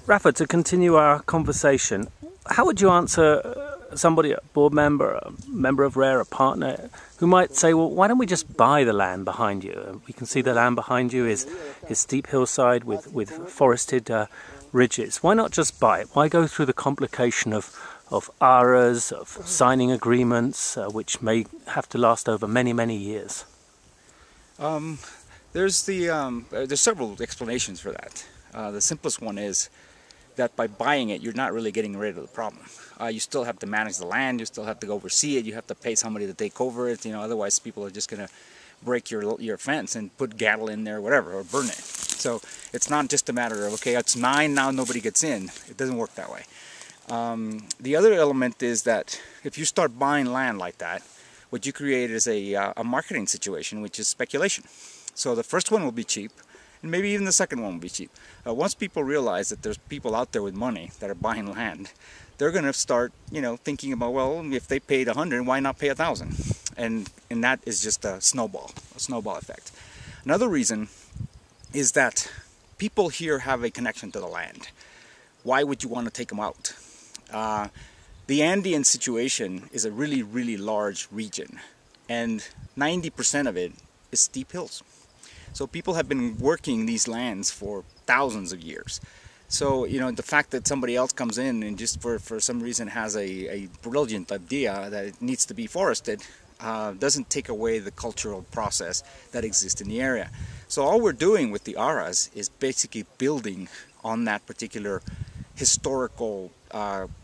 Rafa, to continue our conversation, how would you answer somebody, a board member, a member of ARA, a partner, who might say, well, why don't we just buy the land behind you? We can see the land behind you is steep hillside with forested ridges. Why not just buy it? Why go through the complication of ARAs, of signing agreements, which may have to last over many, many years? There's several explanations for that. The simplest one is that by buying it, you're not really getting rid of the problem. You still have to manage the land, you still have to oversee it, you have to pay somebody to take over it, otherwise people are just going to break your fence and put cattle in there, whatever, or burn it. So it's not just a matter of, okay, it's mine, now nobody gets in. It doesn't work that way. The other element is that if you start buying land like that, what you create is a marketing situation, which is speculation. So the first one will be cheap, and maybe even the second one will be cheap. Once people realize that there's people out there with money that are buying land, they're going to start, thinking about, well, if they paid 100, why not pay 1,000? And that is just a snowball effect. Another reason is that people here have a connection to the land. Why would you want to take them out? The Andean situation is a really, really large region, and 90% of it is steep hills. So people have been working these lands for thousands of years. So, the fact that somebody else comes in and just for some reason has a brilliant idea that it needs to be forested doesn't take away the cultural process that exists in the area. So all we're doing with the ARAs is basically building on that particular historical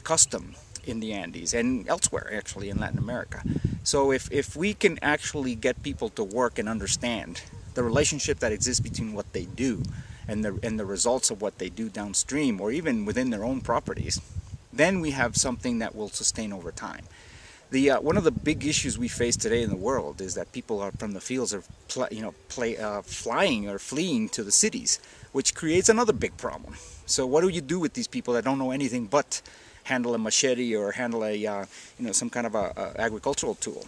custom in the Andes and elsewhere, actually, in Latin America. So if we can actually get people to work and understand the relationship that exists between what they do and the results of what they do downstream, or even within their own properties, then we have something that will sustain over time. One of the big issues we face today in the world is that people from the fields are flying or fleeing to the cities, which creates another big problem. So what do you do with these people that don't know anything but handle a machete or handle some kind of a agricultural tool?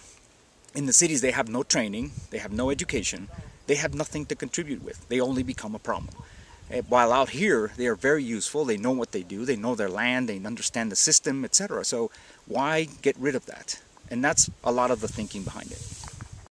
In the cities, they have no training, they have no education, they have nothing to contribute with. They only become a problem. While out here, they are very useful. They know what they do. They know their land. They understand the system, etc. So why get rid of that? And that's a lot of the thinking behind it.